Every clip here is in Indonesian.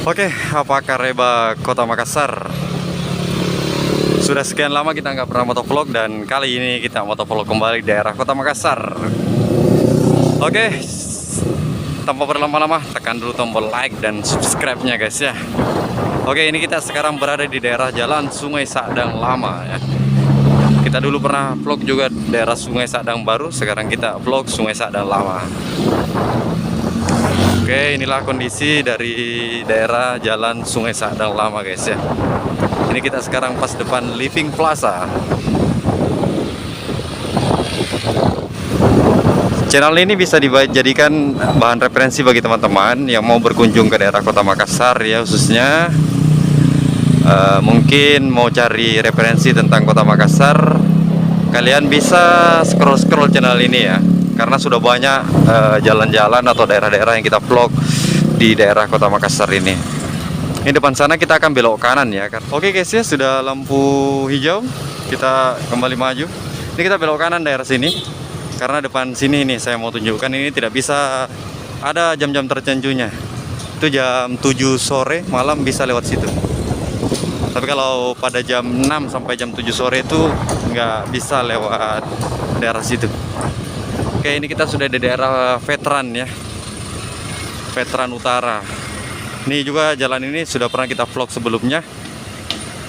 Oke, apa kabar Kota Makassar? Sudah sekian lama kita nggak pernah motovlog dan kali ini kita motovlog kembali di daerah Kota Makassar. Oke, tanpa berlama-lama tekan dulu tombol like dan subscribe-nya guys ya. Oke, ini kita sekarang berada di daerah Jalan Sungai Sadang Lama ya. Kita dulu pernah vlog juga daerah Sungai Sadang Baru, sekarang kita vlog Sungai Sadang Lama. Oke, inilah kondisi dari daerah Jalan Sungai Sadang Lama guys ya. Ini kita sekarang pas depan Living Plaza. Channel ini bisa dijadikan bahan referensi bagi teman-teman yang mau berkunjung ke daerah Kota Makassar ya, khususnya mungkin mau cari referensi tentang Kota Makassar. Kalian bisa scroll-scroll channel ini ya, karena sudah banyak jalan-jalan atau daerah-daerah yang kita vlog di daerah Kota Makassar ini. Ini depan sana kita akan belok kanan ya kan. Oke guys ya, sudah lampu hijau, kita kembali maju. Ini kita belok kanan daerah sini, karena depan sini ini saya mau tunjukkan ini tidak bisa ada jam-jam tertentunya. Itu jam 7 sore malam bisa lewat situ. Tapi kalau pada jam 6 sampai jam 7 sore itu nggak bisa lewat daerah situ. Oke, ini kita sudah di daerah Veteran ya, Veteran Utara. Ini juga jalan ini sudah pernah kita vlog sebelumnya.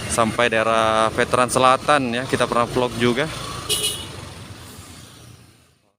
Sampai daerah Veteran Selatan ya, kita pernah vlog juga.